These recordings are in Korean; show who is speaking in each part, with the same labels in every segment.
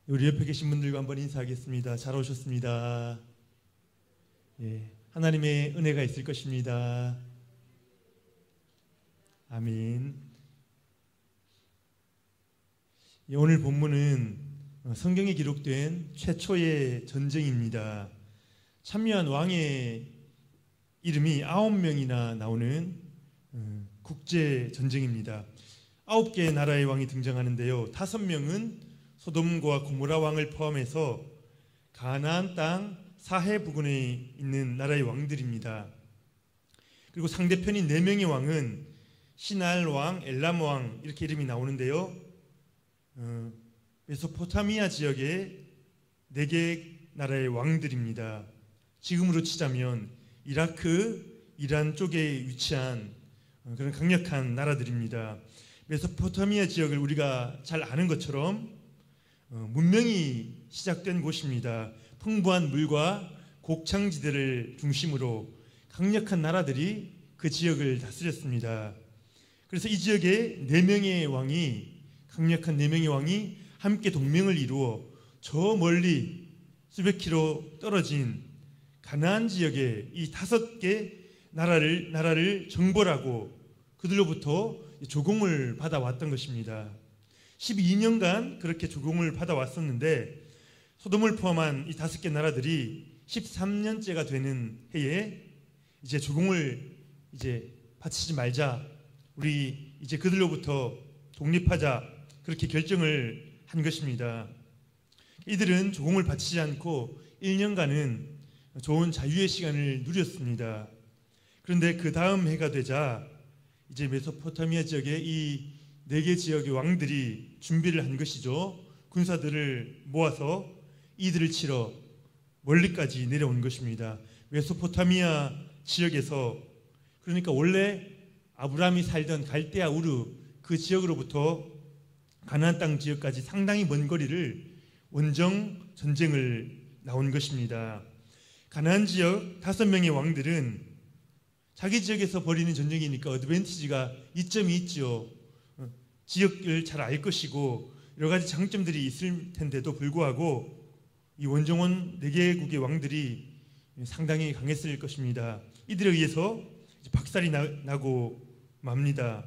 Speaker 1: 우리 옆에 계신 분들과 한번 인사하겠습니다. 잘 오셨습니다. 하나님의 은혜가 있을 것입니다. 아멘. 오늘 본문은 성경에 기록된 최초의 전쟁입니다. 참여한 왕의 이름이 9명이나 나오는 국제 전쟁입니다. 9개의 나라의 왕이 등장하는데요. 5명은 소돔과 고모라 왕을 포함해서 가나안 땅 사해 부근에 있는 나라의 왕들입니다. 그리고 상대편인 4명의 왕은 시날 왕, 엘람 왕 이렇게 이름이 나오는데요. 메소포타미아 지역의 4개 나라의 왕들입니다. 지금으로 치자면 이라크, 이란 쪽에 위치한 그런 강력한 나라들입니다. 메소포타미아 지역을 우리가 잘 아는 것처럼 문명이 시작된 곳입니다. 풍부한 물과 곡창지대를 중심으로 강력한 나라들이 그 지역을 다스렸습니다. 그래서 이 지역에 4명의 왕이, 강력한 4명의 왕이 함께 동맹을 이루어 저 멀리 수백 킬로 떨어진 가나안 지역의 이 5개 나라를 정벌하고 그들로부터 조공을 받아왔던 것입니다. 12년간 그렇게 조공을 받아왔었는데 소돔을 포함한 이 5개 나라들이 13년째가 되는 해에 이제 조공을 바치지 말자, 우리 이제 그들로부터 독립하자, 그렇게 결정을 한 것입니다. 이들은 조공을 바치지 않고 1년간은 좋은 자유의 시간을 누렸습니다. 그런데 그 다음 해가 되자 이제 메소포타미아 지역의 이 4개 지역의 왕들이 준비를 한 것이죠. 군사들을 모아서 이들을 치러 멀리까지 내려온 것입니다. 메소포타미아 지역에서, 그러니까 원래 아브라함이 살던 갈대아 우르 그 지역으로부터 가나안 땅 지역까지 상당히 먼 거리를 원정 전쟁을 나온 것입니다. 가나안 지역 5명의 왕들은 자기 지역에서 벌이는 전쟁이니까 어드밴티지가 이점이 있죠. 지역을 잘 알 것이고 여러 가지 장점들이 있을 텐데도 불구하고 이 원정원 4개국의 왕들이 상당히 강했을 것입니다. 이들에 의해서 박살이 나고 맙니다.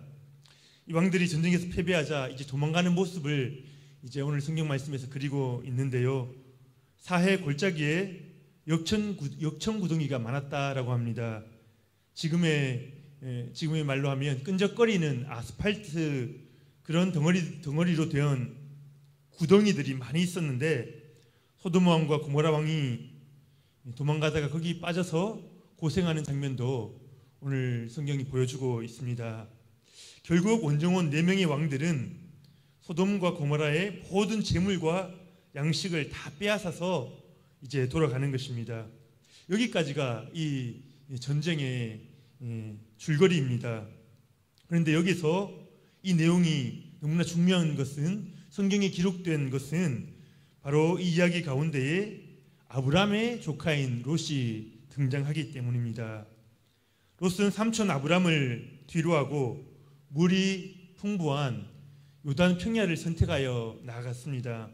Speaker 1: 이 왕들이 전쟁에서 패배하자 이제 도망가는 모습을 이제 오늘 성경 말씀에서 그리고 있는데요. 사해 골짜기에 역청구덩이가 많았다라고 합니다. 지금의 말로 하면 끈적거리는 아스팔트 그런 덩어리로 된 구덩이들이 많이 있었는데 소돔 왕과 고모라 왕이 도망가다가 거기 빠져서 고생하는 장면도 오늘 성경이 보여주고 있습니다. 결국 원정원 4명의 왕들은 소돔과 고모라의 모든 재물과 양식을 다 빼앗아서 이제 돌아가는 것입니다. 여기까지가 이 전쟁의 줄거리입니다. 그런데 여기서 이 내용이 너무나 중요한 것은, 성경에 기록된 것은 바로 이 이야기 가운데에 아브람의 조카인 롯이 등장하기 때문입니다. 롯은 삼촌 아브람을 뒤로하고 물이 풍부한 요단 평야를 선택하여 나아갔습니다.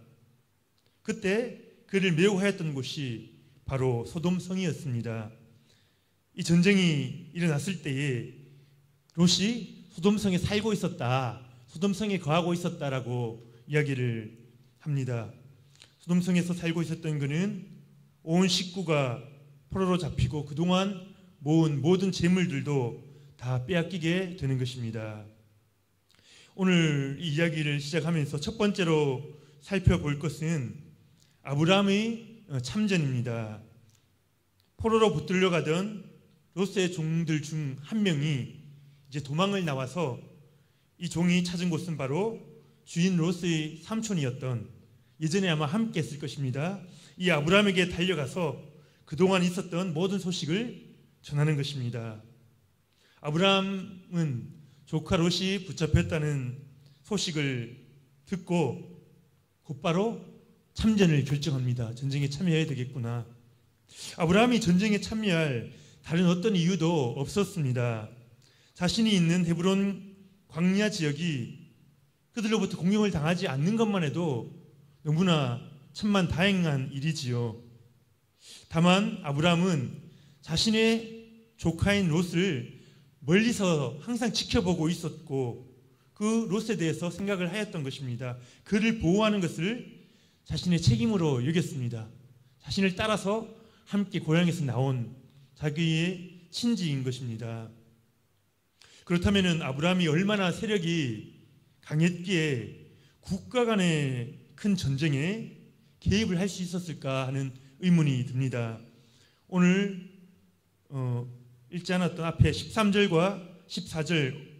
Speaker 1: 그때 그를 매우 하였던 곳이 바로 소돔성이었습니다. 이 전쟁이 일어났을 때에 롯이 소돔성에 살고 있었다, 소돔성에 거하고 있었다라고 이야기를 합니다. 소돔성에서 살고 있었던 그는 온 식구가 포로로 잡히고 그동안 모은 모든 재물들도 다 빼앗기게 되는 것입니다. 오늘 이 이야기를 시작하면서 첫 번째로 살펴볼 것은 아브라함의 참전입니다. 포로로 붙들려가던 롯의 종들 중 한 명이 이제 도망을 나와서 이 종이 찾은 곳은 바로 주인 롯의 삼촌이었던, 예전에 아마 함께 했을 것입니다, 이 아브라함에게 달려가서 그동안 있었던 모든 소식을 전하는 것입니다. 아브라함은 조카 롯이 붙잡혔다는 소식을 듣고 곧바로 참전을 결정합니다. 전쟁에 참여해야 되겠구나. 아브라함이 전쟁에 참여할 다른 어떤 이유도 없었습니다. 자신이 있는 헤브론 광야 지역이 그들로부터 공격을 당하지 않는 것만 해도 너무나 천만 다행한 일이지요. 다만 아브라함은 자신의 조카인 롯을 멀리서 항상 지켜보고 있었고 그 롯에 대해서 생각을 하였던 것입니다. 그를 보호하는 것을 자신의 책임으로 여겼습니다. 자신을 따라서 함께 고향에서 나온 자기의 친지인 것입니다. 그렇다면 아브라함이 얼마나 세력이 강했기에 국가 간의 큰 전쟁에 개입을 할 수 있었을까 하는 의문이 듭니다. 오늘 읽지 않았던 앞에 13절과 14절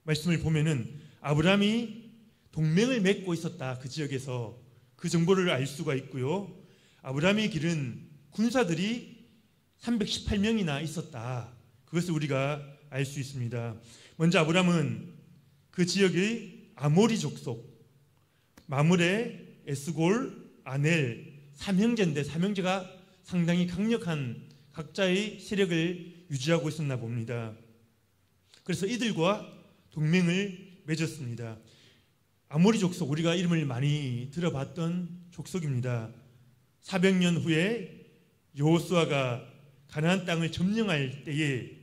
Speaker 1: 말씀을 보면은 아브라함이 동맹을 맺고 있었다. 그 지역에서 그 정보를 알 수가 있고요. 아브라함이 기른 군사들이 318명이나 있었다. 그것을 우리가 알 수 있습니다. 먼저 아브라함은 그 지역의 아모리 족속, 마므레, 에스골, 아넬, 삼형제인데 삼형제가 상당히 강력한 각자의 세력을 유지하고 있었나 봅니다. 그래서 이들과 동맹을 맺었습니다. 아모리 족속, 우리가 이름을 많이 들어봤던 족속입니다. 400년 후에 여호수아가 가나안 땅을 점령할 때에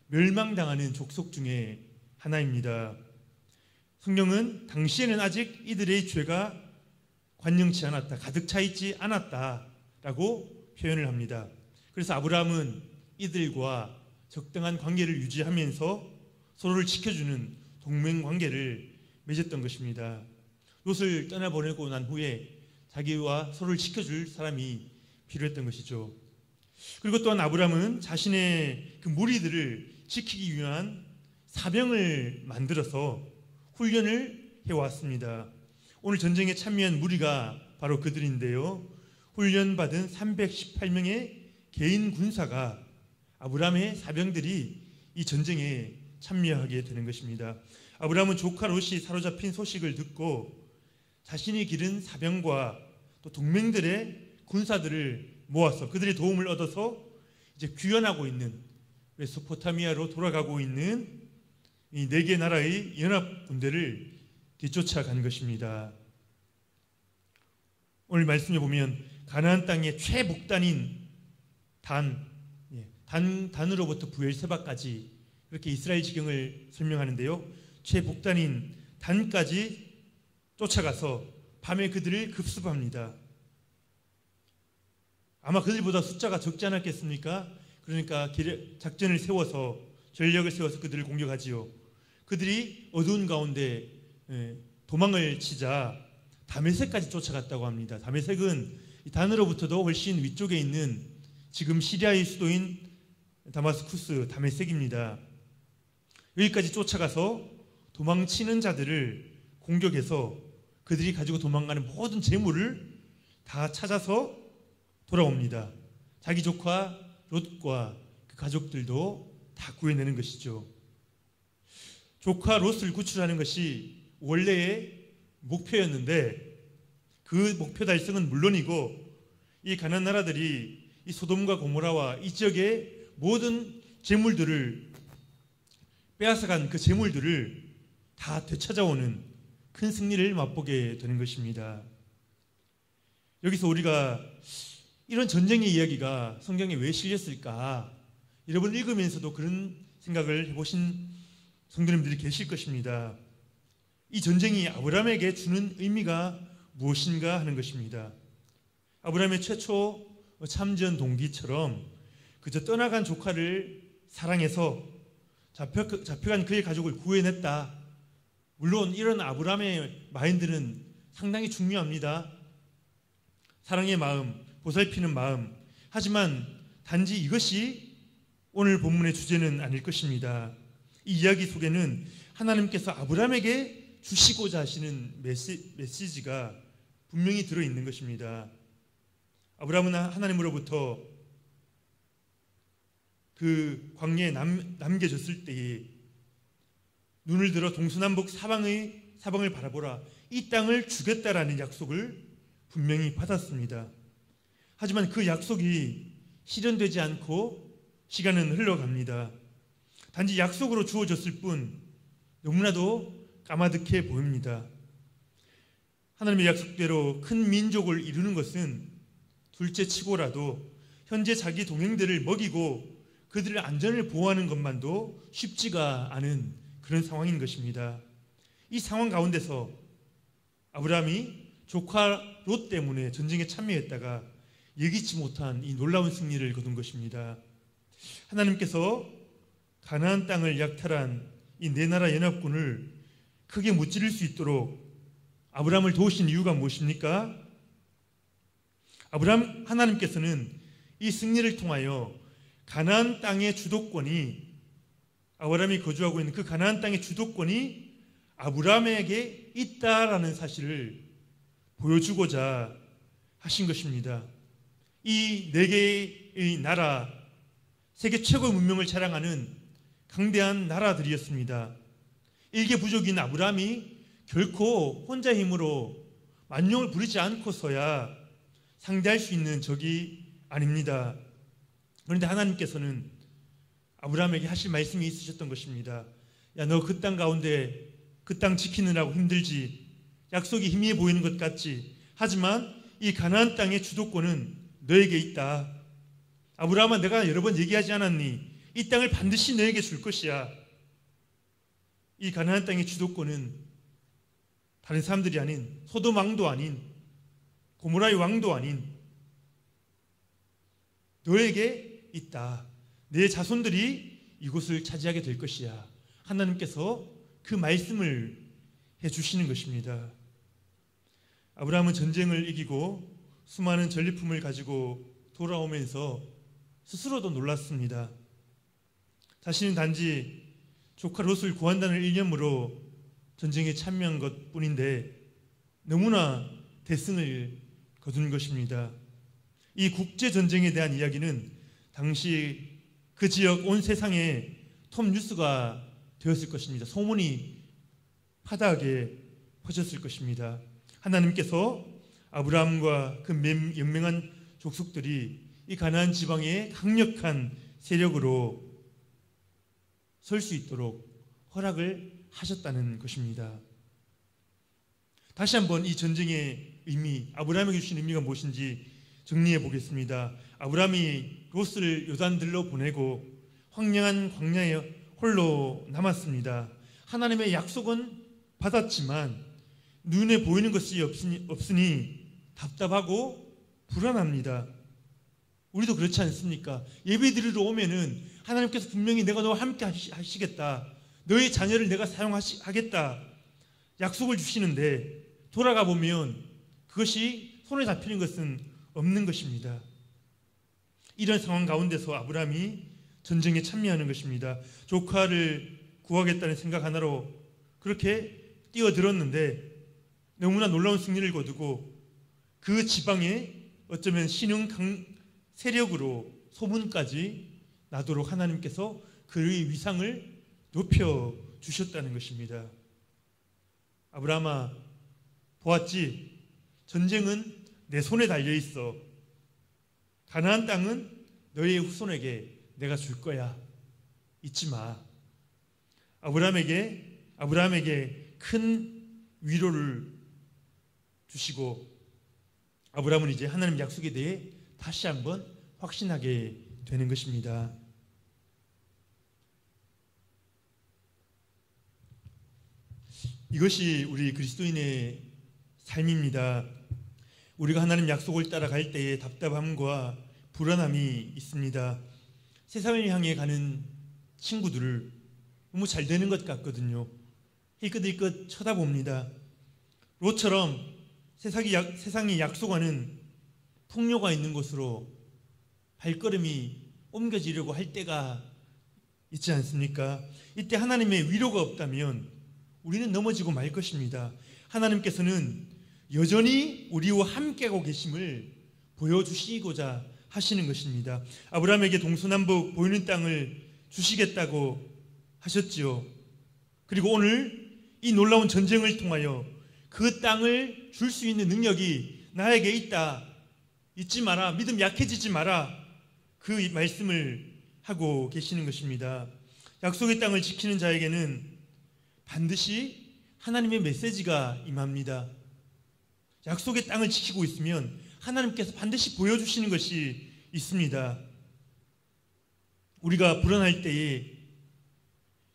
Speaker 1: 멸망당하는 족속 중에 하나입니다. 성경은 당시에는 아직 이들의 죄가 관영치 않았다, 가득 차 있지 않았다라고 표현을 합니다. 그래서 아브라함은 이들과 적당한 관계를 유지하면서 서로를 지켜주는 동맹 관계를 맺었던 것입니다. 롯을 떠나보내고 난 후에 자기와 서로를 지켜줄 사람이 필요했던 것이죠. 그리고 또한 아브라함은 자신의 그 무리들을 지키기 위한 사병을 만들어서 훈련을 해왔습니다. 오늘 전쟁에 참여한 무리가 바로 그들인데요. 훈련받은 318명의 개인 군사가 아브라함의 사병들이 이 전쟁에 참여하게 되는 것입니다. 아브라함은 조카 롯이 사로잡힌 소식을 듣고 자신이 기른 사병과 또 동맹들의 군사들을 모아서 그들의 도움을 얻어서 이제 귀환하고 있는 메소포타미아로 돌아가고 있는 이 4개 나라의 연합 군대를 뒤쫓아간 것입니다. 오늘 말씀에 보면 가나안 땅의 최북단인 단으로부터 부엘세바까지 이렇게 이스라엘 지경을 설명하는데요. 최북단인 단까지 쫓아가서 밤에 그들을 급습합니다. 아마 그들보다 숫자가 적지 않았겠습니까? 그러니까 작전을 세워서 전력을 세워서 그들을 공격하지요. 그들이 어두운 가운데 도망을 치자 다메섹까지 쫓아갔다고 합니다. 다메섹은 단으로부터도 훨씬 위쪽에 있는 지금 시리아의 수도인 다마스쿠스 다메섹입니다. 여기까지 쫓아가서 도망치는 자들을 공격해서 그들이 가지고 도망가는 모든 재물을 다 찾아서 돌아옵니다. 자기 조카 롯과 그 가족들도 다 구해내는 것이죠. 조카 롯을 구출하는 것이 원래의 목표였는데 그 목표 달성은 물론이고 이 가나안 나라들이 이 소돔과 고모라와 이 지역의 모든 재물들을 빼앗아간 그 재물들을 다 되찾아오는 큰 승리를 맛보게 되는 것입니다. 여기서 우리가 이런 전쟁의 이야기가 성경에 왜 실렸을까? 여러분 읽으면서도 그런 생각을 해보신 성도님들이 계실 것입니다. 이 전쟁이 아브라함에게 주는 의미가 무엇인가 하는 것입니다. 아브라함의 최초 참전 동기처럼 그저 떠나간 조카를 사랑해서 잡혀간 그의 가족을 구해냈다. 물론 이런 아브라함의 마인드는 상당히 중요합니다. 사랑의 마음, 보살피는 마음. 하지만 단지 이것이 오늘 본문의 주제는 아닐 것입니다. 이 이야기 속에는 하나님께서 아브라함에게 주시고자 하시는 메시지가 분명히 들어있는 것입니다. 아브라함은 하나님으로부터 그 광야에 남겨졌을 때에 눈을 들어 동서남북 사방을 바라보라. 이 땅을 주겠다라는 약속을 분명히 받았습니다. 하지만 그 약속이 실현되지 않고 시간은 흘러갑니다. 단지 약속으로 주어졌을 뿐 너무나도 까마득해 보입니다. 하나님의 약속대로 큰 민족을 이루는 것은 둘째 치고라도 현재 자기 동행들을 먹이고 그들의 안전을 보호하는 것만도 쉽지가 않은 그런 상황인 것입니다. 이 상황 가운데서 아브라함이 조카 롯 때문에 전쟁에 참여했다가 예기치 못한 이 놀라운 승리를 거둔 것입니다. 하나님께서 가나안 땅을 약탈한 이 네 나라 연합군을 크게 무찌를 수 있도록 아브라함을 도우신 이유가 무엇입니까? 하나님께서는 이 승리를 통하여 가나안 땅의 주도권이, 아브라함이 거주하고 있는 그 가나안 땅의 주도권이 아브라함에게 있다라는 사실을 보여주고자 하신 것입니다. 이 네 개의 나라, 세계 최고의 문명을 자랑하는 강대한 나라들이었습니다. 일개 부족인 아브라함이 결코 혼자 힘으로 만용을 부리지 않고서야 상대할 수 있는 적이 아닙니다. 그런데 하나님께서는 아브라함에게 하실 말씀이 있으셨던 것입니다. 야, 너 그 땅 가운데 그 땅 지키느라고 힘들지, 약속이 희미해 보이는 것 같지, 하지만 이 가나안 땅의 주도권은 너에게 있다. 아브라함아, 내가 여러 번 얘기하지 않았니? 이 땅을 반드시 너에게 줄 것이야. 이 가나안 땅의 주도권은 다른 사람들이 아닌, 소돔 왕도 아닌, 고모라의 왕도 아닌 너에게 있다. 내 자손들이 이곳을 차지하게 될 것이야. 하나님께서 그 말씀을 해주시는 것입니다. 아브라함은 전쟁을 이기고 수많은 전리품을 가지고 돌아오면서 스스로도 놀랐습니다. 자신은 단지 조카 롯을 구한다는 일념으로 전쟁에 참여한 것뿐인데 너무나 대승을 거둔 것입니다. 이 국제전쟁에 대한 이야기는 당시 그 지역 온 세상에 톱 뉴스가 되었을 것입니다. 소문이 파다하게 퍼졌을 것입니다. 하나님께서 아브라함과 그 연맹한 족속들이 이 가나안 지방의 강력한 세력으로 설 수 있도록 허락을 하셨다는 것입니다. 다시 한번 이 전쟁의 의미, 아브라함에게 주신 의미가 무엇인지 정리해 보겠습니다. 아브라함이 롯을 요단들로 보내고 황량한 광야에 홀로 남았습니다. 하나님의 약속은 받았지만 눈에 보이는 것이 없으니 답답하고 불안합니다. 우리도 그렇지 않습니까? 예배 드리러 오면은 하나님께서 분명히 내가 너와 함께 하시겠다, 너의 자녀를 내가 사용하겠다 약속을 주시는데 돌아가 보면 그것이 손에 잡히는 것은 없는 것입니다. 이런 상황 가운데서 아브라함이 전쟁에 참여하는 것입니다. 조카를 구하겠다는 생각 하나로 그렇게 뛰어들었는데 너무나 놀라운 승리를 거두고 그 지방에 어쩌면 신흥 세력으로 소문까지 나도록 하나님께서 그의 위상을 높여주셨다는 것입니다. 아브라함아, 보았지? 전쟁은 내 손에 달려있어. 가나안 땅은 너의 후손에게 내가 줄 거야. 잊지 마. 아브라함에게 큰 위로를 주시고 아브라함은 이제 하나님 약속에 대해 다시 한번 확신하게 되는 것입니다. 이것이 우리 그리스도인의 삶입니다. 우리가 하나님 약속을 따라갈 때의 답답함과 불안함이 있습니다. 세상을 향해 가는 친구들을 너무 잘 되는 것 같거든요. 힐끗힐끗 쳐다봅니다. 롯처럼 세상이 약속하는 풍요가 있는 곳으로 발걸음이 옮겨지려고 할 때가 있지 않습니까? 이때 하나님의 위로가 없다면 우리는 넘어지고 말 것입니다. 하나님께서는 여전히 우리와 함께하고 계심을 보여주시고자 하시는 것입니다. 아브라함에게 동서남북 보이는 땅을 주시겠다고 하셨지요. 그리고 오늘 이 놀라운 전쟁을 통하여 그 땅을 줄 수 있는 능력이 나에게 있다. 잊지 마라. 믿음 약해지지 마라. 그 말씀을 하고 계시는 것입니다. 약속의 땅을 지키는 자에게는 반드시 하나님의 메시지가 임합니다. 약속의 땅을 지키고 있으면 하나님께서 반드시 보여주시는 것이 있습니다. 우리가 불안할 때에,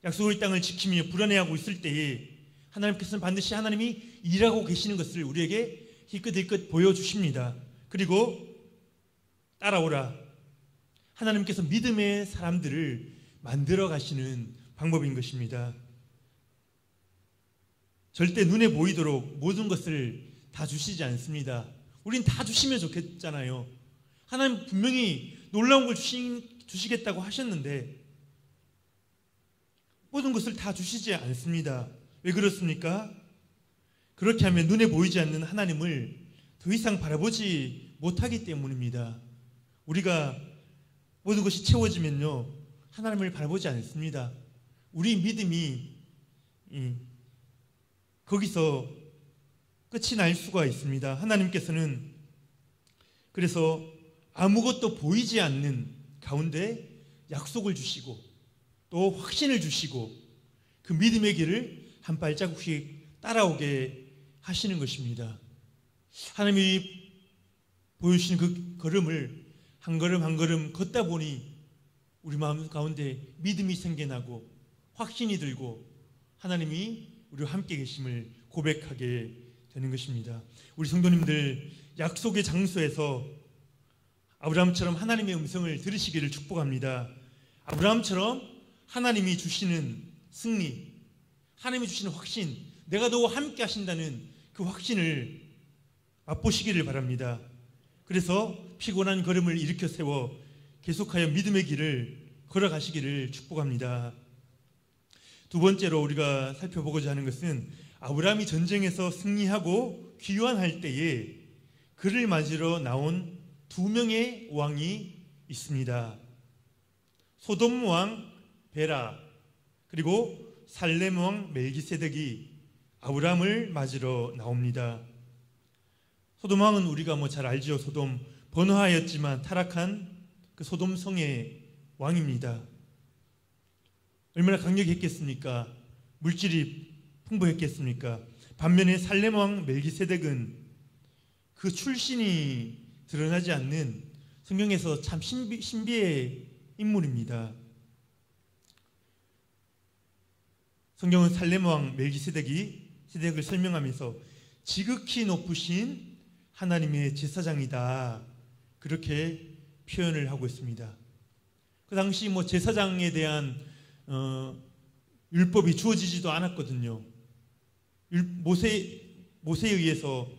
Speaker 1: 약속의 땅을 지키며 불안해하고 있을 때에 하나님께서는 반드시 하나님이 일하고 계시는 것을 우리에게 희끗희끗 보여주십니다. 그리고 따라오라. 하나님께서 믿음의 사람들을 만들어 가시는 방법인 것입니다. 절대 눈에 보이도록 모든 것을 다 주시지 않습니다. 우린 다 주시면 좋겠잖아요. 하나님 분명히 놀라운 걸 주시겠다고 하셨는데 모든 것을 다 주시지 않습니다. 왜 그렇습니까? 그렇게 하면 눈에 보이지 않는 하나님을 더 이상 바라보지 못하기 때문입니다. 우리가 모든 것이 채워지면요, 하나님을 바라보지 않습니다. 우리 믿음이 거기서 끝이 날 수가 있습니다. 하나님께서는 그래서 아무것도 보이지 않는 가운데 약속을 주시고 또 확신을 주시고 그 믿음의 길을 한 발자국씩 따라오게 하시는 것입니다. 하나님이 보여주신 그 걸음을 한 걸음 한 걸음 걷다 보니 우리 마음 가운데 믿음이 생겨나고 확신이 들고 하나님이 우리와 함께 계심을 고백하게 되는 것입니다. 우리 성도님들, 약속의 장소에서 아브라함처럼 하나님의 음성을 들으시기를 축복합니다. 아브라함처럼 하나님이 주시는 승리, 하나님이 주시는 확신, 내가 너와 함께 하신다는 그 확신을 맛보시기를 바랍니다. 그래서 피곤한 걸음을 일으켜 세워 계속하여 믿음의 길을 걸어가시기를 축복합니다. 두 번째로 우리가 살펴보고자 하는 것은 아브라함이 전쟁에서 승리하고 귀환할 때에 그를 맞으러 나온 두 명의 왕이 있습니다. 소돔 왕 베라 그리고 살렘 왕 멜기세덱이 아브라함을 맞으러 나옵니다. 소돔 왕은 우리가 잘 알죠. 소돔 번화하였지만 타락한 그 소돔 성의 왕입니다. 얼마나 강력했겠습니까? 물질이 풍부했겠습니까? 반면에 살렘 왕 멜기세덱은 그 출신이 드러나지 않는 성경에서 참 신비의 인물입니다. 성경은 살렘 왕 멜기세덱을 설명하면서 지극히 높으신 하나님의 제사장이다, 그렇게 표현을 하고 있습니다. 그 당시 제사장에 대한 율법이 주어지지도 않았거든요. 모세에 의해서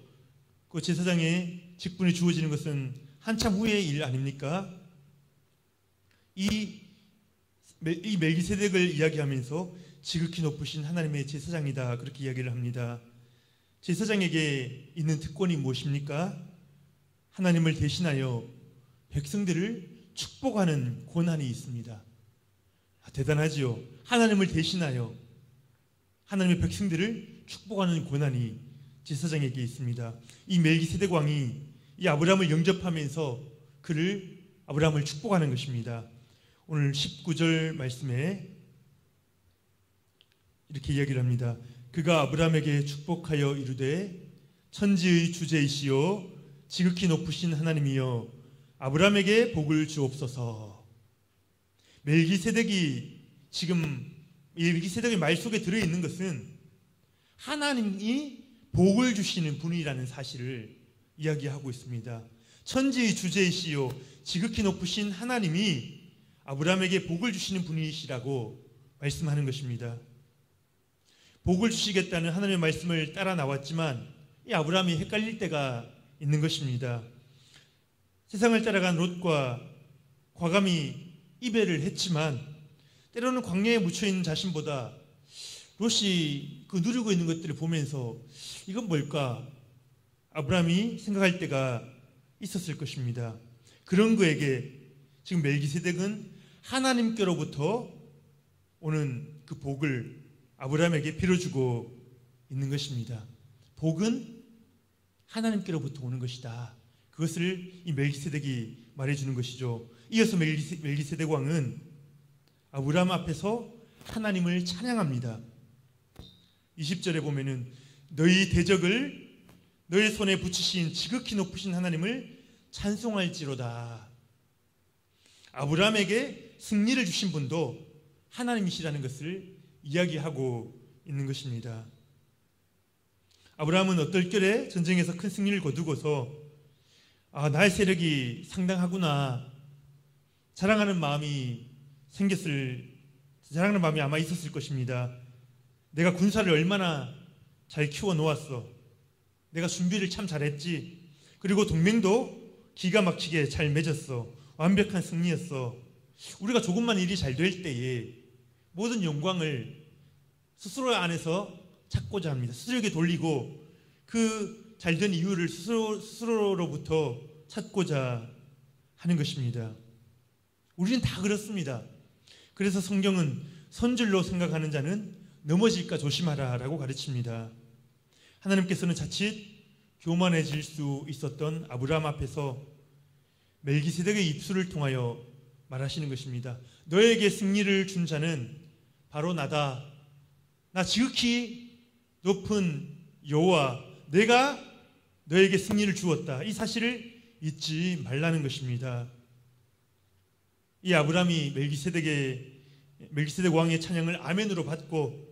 Speaker 1: 그 제사장의 직분이 주어지는 것은 한참 후의 일 아닙니까? 이 멜기세덱을 이야기하면서 지극히 높으신 하나님의 제사장이다, 그렇게 이야기를 합니다. 제사장에게 있는 특권이 무엇입니까? 하나님을 대신하여 백성들을 축복하는 권한이 있습니다. 대단하지요. 하나님을 대신하여 하나님의 백성들을 축복하는 권한이 제사장에게 있습니다. 이 멜기세덱 왕이 이 아브라함을 영접하면서 아브라함을 축복하는 것입니다. 오늘 19절 말씀에 이렇게 이야기를 합니다. 그가 아브라함에게 축복하여 이르되 천지의 주제이시오 지극히 높으신 하나님이여 아브라함에게 복을 주옵소서. 멜기세덱의 말 속에 들어있는 것은 하나님이 복을 주시는 분이라는 사실을 이야기하고 있습니다. 천지의 주제이시오 지극히 높으신 하나님이 아브라함에게 복을 주시는 분이시라고 말씀하는 것입니다. 복을 주시겠다는 하나님의 말씀을 따라 나왔지만 이 아브라함이 헷갈릴 때가 있는 것입니다. 세상을 따라간 롯과 과감히 이별을 했지만 때로는 광야에 묻혀있는 자신보다 롯이 그 누리고 있는 것들을 보면서 이건 뭘까? 아브라함이 생각할 때가 있었을 것입니다. 그런 그에게 지금 멜기세덱은 하나님께로부터 오는 그 복을 아브라함에게 빌어주고 있는 것입니다. 복은 하나님께로부터 오는 것이다. 그것을 이 멜기세덱이 말해주는 것이죠. 이어서 멜기세덱 왕은 아브라함 앞에서 하나님을 찬양합니다. 20절에 보면은 너희 대적을 너의 손에 붙이신 지극히 높으신 하나님을 찬송할지로다. 아브라함에게 승리를 주신 분도 하나님이시라는 것을 이야기하고 있는 것입니다. 아브라함은 어떨결에 전쟁에서 큰 승리를 거두고서 나의 세력이 상당하구나 자랑하는 마음이 아마 있었을 것입니다. 내가 군사를 얼마나 잘 키워 놓았어. 내가 준비를 참 잘했지. 그리고 동맹도 기가 막히게 잘 맺었어. 완벽한 승리였어. 우리가 조금만 일이 잘 될 때에 모든 영광을 스스로 안에서 찾고자 합니다. 스스로에게 돌리고 그 잘된 이유를 스스로로부터 찾고자 하는 것입니다. 우리는 다 그렇습니다. 그래서 성경은 선줄로 생각하는 자는 넘어질까 조심하라 라고 가르칩니다. 하나님께서는 자칫 교만해질 수 있었던 아브라함 앞에서 멜기세덱의 입술을 통하여 말하시는 것입니다. 너에게 승리를 준 자는 바로 나다. 나 지극히 높은 여호와, 내가 너에게 승리를 주었다. 이 사실을 잊지 말라는 것입니다. 이 아브라함이 멜기세덱 왕의 찬양을 아멘으로 받고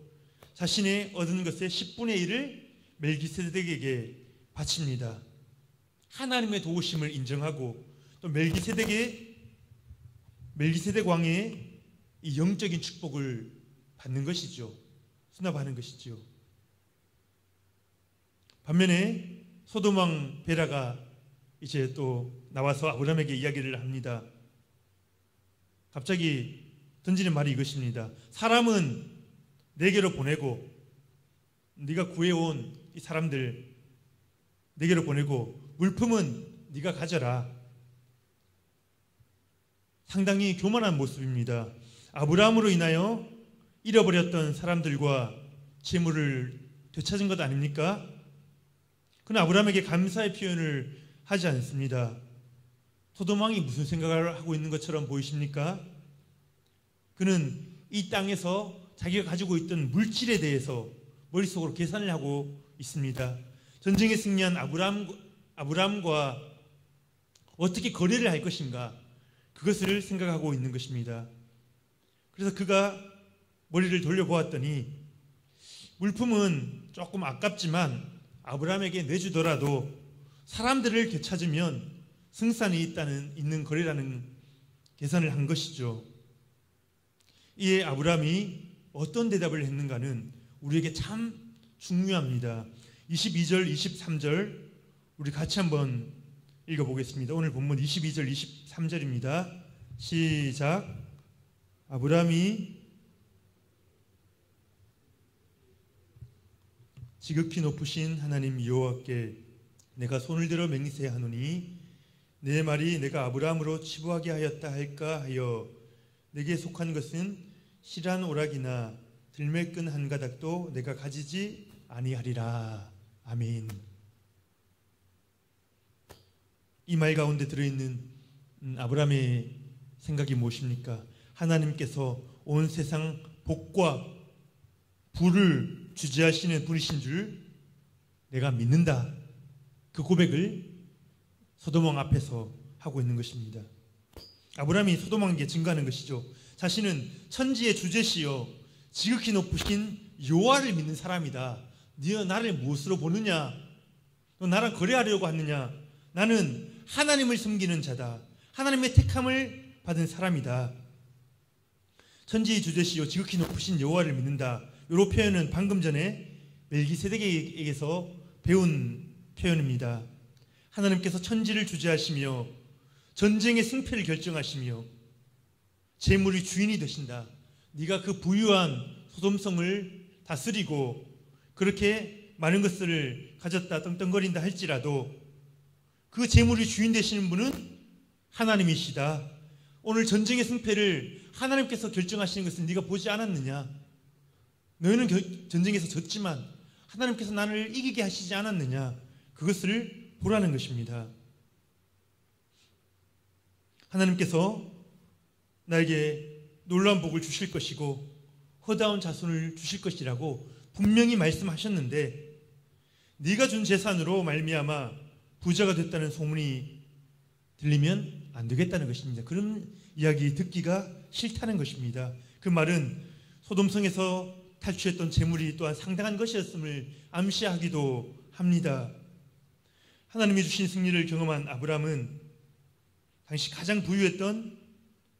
Speaker 1: 자신의 얻은 것의 10분의 1을 멜기세덱에게 바칩니다. 하나님의 도우심을 인정하고 또 멜기세덱 왕의 이 영적인 축복을 받는 것이죠. 수납하는 것이죠. 반면에 소돔 왕 베라가 이제 또 나와서 아브라함에게 이야기를 합니다. 갑자기 던지는 말이 이것입니다. 사람은 내게로 보내고, 네가 구해온 이 사람들 내게로 보내고, 물품은 네가 가져라. 상당히 교만한 모습입니다. 아브라함으로 인하여 잃어버렸던 사람들과 재물을 되찾은 것 아닙니까? 그러나 아브라함에게 감사의 표현을 하지 않습니다. 소돔 왕이 무슨 생각을 하고 있는 것처럼 보이십니까? 그는 이 땅에서 자기가 가지고 있던 물질에 대해서 머릿속으로 계산을 하고 있습니다. 전쟁에 승리한 아브라함과 어떻게 거래를 할 것인가, 그것을 생각하고 있는 것입니다. 그래서 그가 머리를 돌려보았더니 물품은 조금 아깝지만 아브라함에게 내주더라도 사람들을 되찾으면 승산이 있는 거래라는 계산을 한 것이죠. 이에 아브라함이 어떤 대답을 했는가는 우리에게 참 중요합니다. 22절, 23절 우리 같이 한번 읽어보겠습니다. 오늘 본문 22절, 23절입니다. 시작. 아브라함이 지극히 높으신 하나님 여호와께 내가 손을 들어 맹세하노니 내 말이 내가 아브라함으로 치부하게 하였다 할까 하여 내게 속한 것은 실한 오락이나 들매끈 한 가닥도 내가 가지지 아니하리라. 아멘. 이 말 가운데 들어있는 아브라함의 생각이 무엇입니까? 하나님께서 온 세상 복과 부를 주재하시는 분이신 줄 내가 믿는다. 그 고백을 소돔 왕 앞에서 하고 있는 것입니다. 아브라함이 소돔 왕에게 증거하는 것이죠. 자신은 천지의 주재시여 지극히 높으신 여호와를 믿는 사람이다. 네가 나를 무엇으로 보느냐? 너 나랑 거래하려고 하느냐? 나는 하나님을 섬기는 자다. 하나님의 택함을 받은 사람이다. 천지의 주재시여 지극히 높으신 여호와를 믿는다. 이 표현은 방금 전에 멜기세덱에게서 배운 표현입니다. 하나님께서 천지를 주재하시며 전쟁의 승패를 결정하시며 재물의 주인이 되신다. 네가 그 부유한 소돔성을 다스리고 그렇게 많은 것을 가졌다 떵떵거린다 할지라도 그 재물의 주인 되시는 분은 하나님이시다. 오늘 전쟁의 승패를 하나님께서 결정하시는 것은 네가 보지 않았느냐? 너희는 전쟁에서 졌지만 하나님께서 나를 이기게 하시지 않았느냐? 그것을 보라는 것입니다. 하나님께서 나에게 놀라운 복을 주실 것이고 허다운 자손을 주실 것이라고 분명히 말씀하셨는데 네가 준 재산으로 말미암아 부자가 됐다는 소문이 들리면 안 되겠다는 것입니다. 그런 이야기 듣기가 싫다는 것입니다. 그 말은 소돔성에서 탈취했던 재물이 또한 상당한 것이었음을 암시하기도 합니다. 하나님이 주신 승리를 경험한 아브라함은 당시 가장 부유했던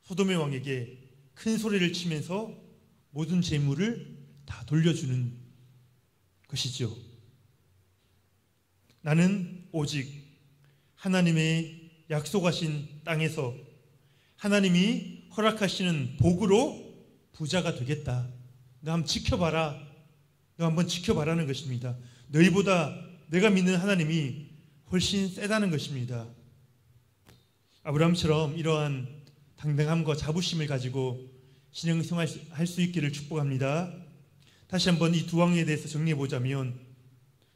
Speaker 1: 소돔의 왕에게 큰 소리를 치면서 모든 재물을 다 돌려주는 것이죠. 나는 오직 하나님의 약속하신 땅에서 하나님이 허락하시는 복으로 부자가 되겠다. 너 한번 지켜봐라. 너 한번 지켜봐라는 것입니다. 너희보다 내가 믿는 하나님이 훨씬 세다는 것입니다. 아브라함처럼 이러한 당당함과 자부심을 가지고 신앙생활할 수 있기를 축복합니다. 다시 한번 이 두 왕에 대해서 정리해 보자면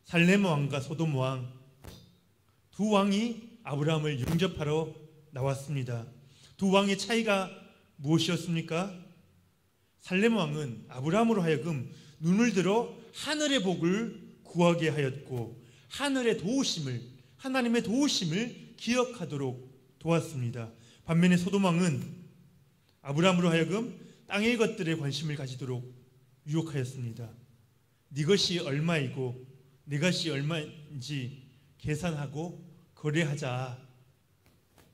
Speaker 1: 살렘 왕과 소돔 왕 두 왕이 아브라함을 영접하러 나왔습니다. 두 왕의 차이가 무엇이었습니까? 살렘 왕은 아브라함으로 하여금 눈을 들어 하늘의 복을 구하게 하였고 하늘의 도우심을 하나님의 도우심을 기억하도록 도왔습니다. 반면에 소돔 왕은 아브라함으로 하여금 땅의 것들에 관심을 가지도록 유혹하였습니다. 네 것이 얼마이고 네 것이 얼마인지 계산하고 거래하자.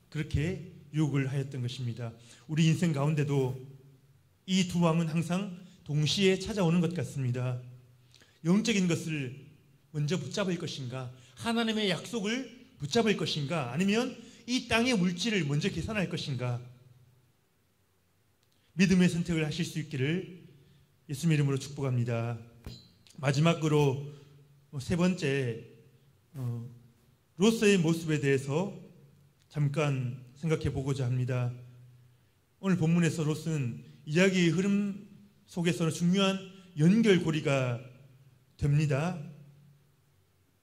Speaker 1: 그렇게 유혹을 하였던 것입니다. 우리 인생 가운데도 이 두 왕은 항상 동시에 찾아오는 것 같습니다. 영적인 것을 먼저 붙잡을 것인가? 하나님의 약속을 붙잡을 것인가? 아니면 이 땅의 물질을 먼저 계산할 것인가? 믿음의 선택을 하실 수 있기를 예수님 이름으로 축복합니다. 마지막으로 세 번째 롯의 모습에 대해서 잠깐 생각해 보고자 합니다. 오늘 본문에서 롯은 이야기의 흐름 속에서는 중요한 연결고리가 됩니다.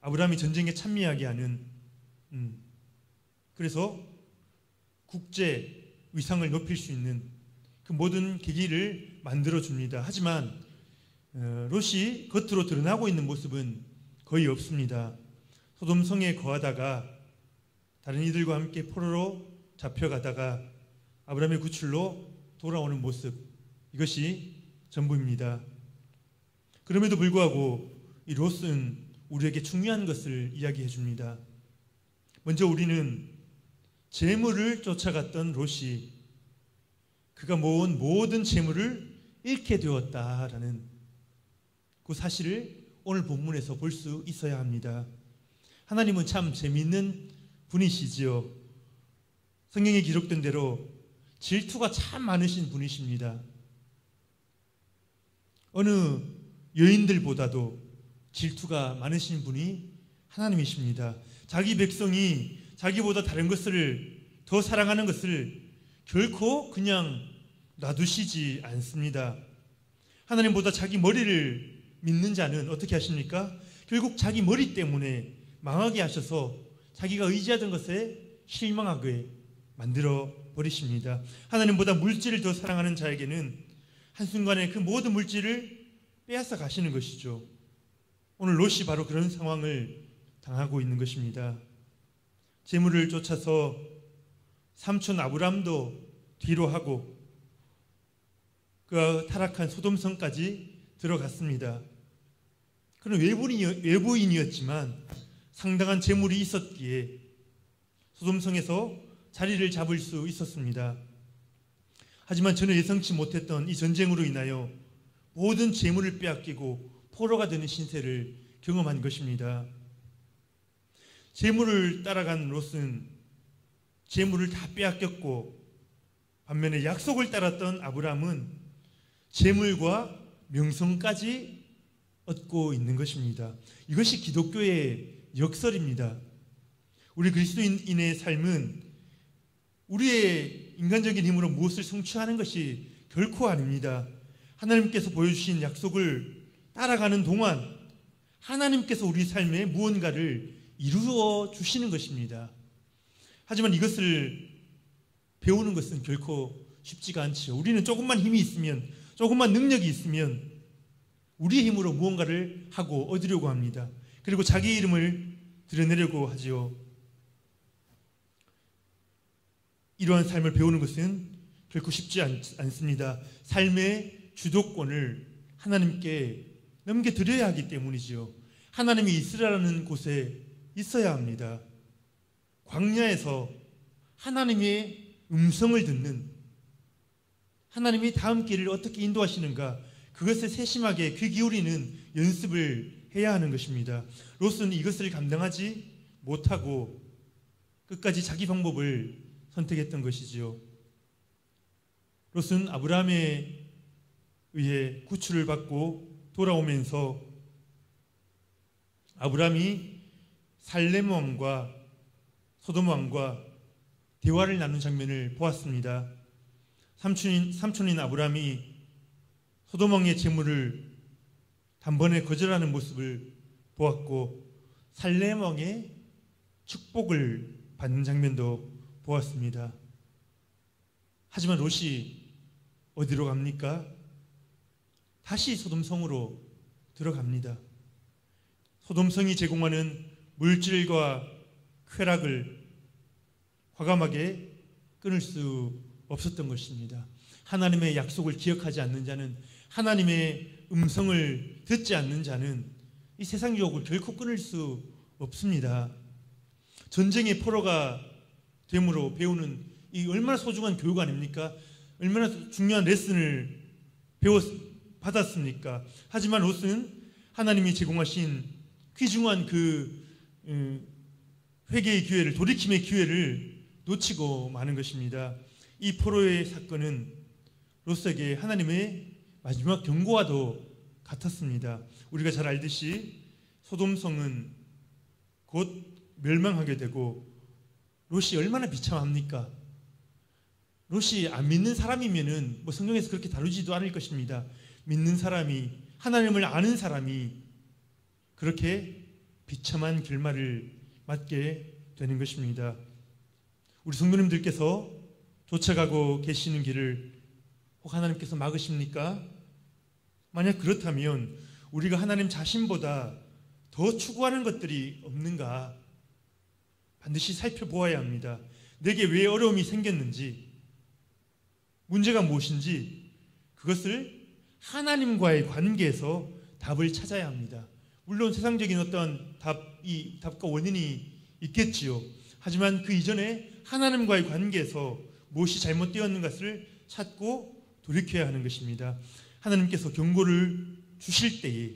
Speaker 1: 아브라함이 전쟁에 참여하게 하는 그래서 국제 위상을 높일 수 있는 그 모든 계기를 만들어줍니다. 하지만 롯이 겉으로 드러나고 있는 모습은 거의 없습니다. 소돔성에 거하다가 다른 이들과 함께 포로로 잡혀가다가 아브라함의 구출로 돌아오는 모습, 이것이 전부입니다. 그럼에도 불구하고 이 롯은 우리에게 중요한 것을 이야기해 줍니다. 먼저 우리는 재물을 쫓아갔던 롯이 그가 모은 모든 재물을 잃게 되었다라는 그 사실을 오늘 본문에서 볼 수 있어야 합니다. 하나님은 참 재미있는 분이시지요. 성경에 기록된 대로 질투가 참 많으신 분이십니다. 어느 여인들보다도 질투가 많으신 분이 하나님이십니다. 자기 백성이 자기보다 다른 것을 더 사랑하는 것을 결코 그냥 놔두시지 않습니다. 하나님보다 자기 머리를 믿는 자는 어떻게 하십니까? 결국 자기 머리 때문에 망하게 하셔서 자기가 의지하던 것에 실망하게 만들어 버리십니다. 하나님보다 물질을 더 사랑하는 자에게는 한순간에 그 모든 물질을 빼앗아 가시는 것이죠. 오늘 롯이 바로 그런 상황을 당하고 있는 것입니다. 재물을 쫓아서 삼촌 아브람도 뒤로 하고 그 타락한 소돔성까지 들어갔습니다. 그는 외부인이었지만 상당한 재물이 있었기에 소돔성에서 자리를 잡을 수 있었습니다. 하지만 전혀 예상치 못했던 이 전쟁으로 인하여 모든 재물을 빼앗기고 포로가 되는 신세를 경험한 것입니다. 재물을 따라간 롯은 재물을 다 빼앗겼고 반면에 약속을 따랐던 아브라함은 재물과 명성까지 얻고 있는 것입니다. 이것이 기독교의 역설입니다. 우리 그리스도인의 삶은 우리의 인간적인 힘으로 무엇을 성취하는 것이 결코 아닙니다. 하나님께서 보여주신 약속을 따라가는 동안 하나님께서 우리 삶에 무언가를 이루어 주시는 것입니다. 하지만 이것을 배우는 것은 결코 쉽지가 않지요. 우리는 조금만 힘이 있으면, 조금만 능력이 있으면 우리의 힘으로 무언가를 하고 얻으려고 합니다. 그리고 자기 이름을 드러내려고 하지요. 이러한 삶을 배우는 것은 결코 쉽지 않습니다. 삶의 주도권을 하나님께 넘겨드려야 하기 때문이지요. 하나님이 이스라엘이라는 곳에 있어야 합니다. 광야에서 하나님의 음성을 듣는, 하나님이 다음 길을 어떻게 인도하시는가, 그것에 세심하게 귀 기울이는 연습을 해야 하는 것입니다. 롯은 이것을 감당하지 못하고 끝까지 자기 방법을 선택했던 것이지요. 롯은 아브라함에 의해 구출을 받고 돌아오면서 아브라함이 살렘 왕과 소돔 왕과 대화를 나눈 장면을 보았습니다. 삼촌인 아브라함이 소돔 왕의 재물을 단번에 거절하는 모습을 보았고 살렘 왕의 축복을 받는 장면도 보았습니다. 하지만 롯이 어디로 갑니까? 다시 소돔성으로 들어갑니다. 소돔성이 제공하는 물질과 쾌락을 과감하게 끊을 수 없었던 것입니다. 하나님의 약속을 기억하지 않는 자는, 하나님의 음성을 듣지 않는 자는 이 세상 유혹을 결코 끊을 수 없습니다. 전쟁의 포로가 됨으로 배우는 이 얼마나 소중한 교육 아닙니까? 얼마나 중요한 레슨을 받았습니까? 하지만 롯은 하나님이 제공하신 귀중한 그 회개의 기회를, 돌이킴의 기회를 놓치고 마는 것입니다. 이 포로의 사건은 롯에게 하나님의 마지막 경고와도 같았습니다. 우리가 잘 알듯이 소돔성은 곧 멸망하게 되고 롯이 얼마나 비참합니까? 롯이 안 믿는 사람이면은 성경에서 그렇게 다루지도 않을 것입니다. 믿는 사람이, 하나님을 아는 사람이 그렇게 비참한 결말을 맞게 되는 것입니다. 우리 성도님들께서 쫓아가고 계시는 길을 혹 하나님께서 막으십니까? 만약 그렇다면 우리가 하나님 자신보다 더 추구하는 것들이 없는가 반드시 살펴보아야 합니다. 내게 왜 어려움이 생겼는지, 문제가 무엇인지 그것을 하나님과의 관계에서 답을 찾아야 합니다. 물론 세상적인 어떤 답과 원인이 있겠지요. 하지만 그 이전에 하나님과의 관계에서 무엇이 잘못되었는 것을 찾고 돌이켜야 하는 것입니다. 하나님께서 경고를 주실 때에,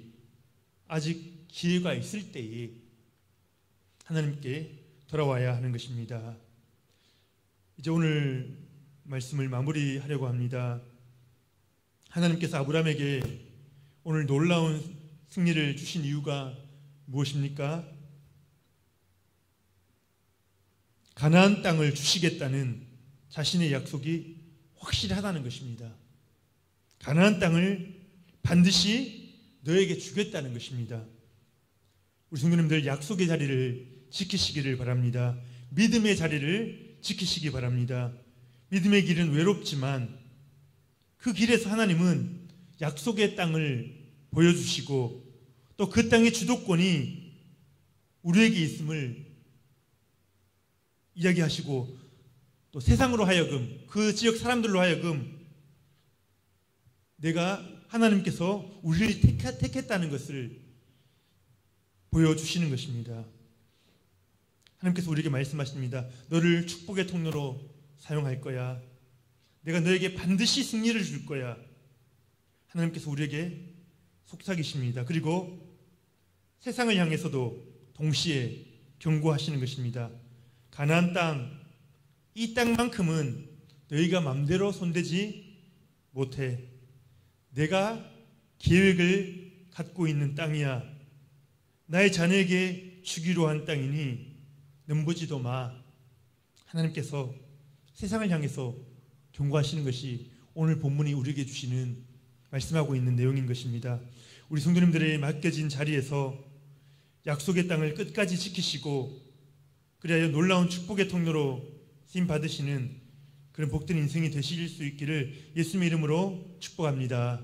Speaker 1: 아직 기회가 있을 때에 하나님께 돌아와야 하는 것입니다. 이제 오늘 말씀을 마무리하려고 합니다. 하나님께서 아브라함에게 오늘 놀라운 승리를 주신 이유가 무엇입니까? 가나안 땅을 주시겠다는 자신의 약속이 확실하다는 것입니다. 가나안 땅을 반드시 너에게 주겠다는 것입니다. 우리 성도님들, 약속의 자리를 지키시기를 바랍니다. 믿음의 자리를 지키시기 바랍니다. 믿음의 길은 외롭지만 그 길에서 하나님은 약속의 땅을 보여주시고 또 그 땅의 주도권이 우리에게 있음을 이야기하시고 또 세상으로 하여금, 그 지역 사람들로 하여금 내가, 하나님께서 우리를 택했다는 것을 보여주시는 것입니다. 하나님께서 우리에게 말씀하십니다. 너를 축복의 통로로 사용할 거야. 내가 너에게 반드시 승리를 줄 거야. 하나님께서 우리에게 속삭이십니다. 그리고 세상을 향해서도 동시에 경고하시는 것입니다. 가나안 땅, 이 땅만큼은 너희가 마음대로 손대지 못해. 내가 계획을 갖고 있는 땅이야. 나의 자녀에게 주기로 한 땅이니 넘보지도 마. 하나님께서 세상을 향해서 경고하시는 것이 오늘 본문이 우리에게 주시는, 말씀하고 있는 내용인 것입니다. 우리 성도님들의 맡겨진 자리에서 약속의 땅을 끝까지 지키시고 그리하여 놀라운 축복의 통로로 쓰임 받으시는 그런 복된 인생이 되실 수 있기를 예수님의 이름으로 축복합니다.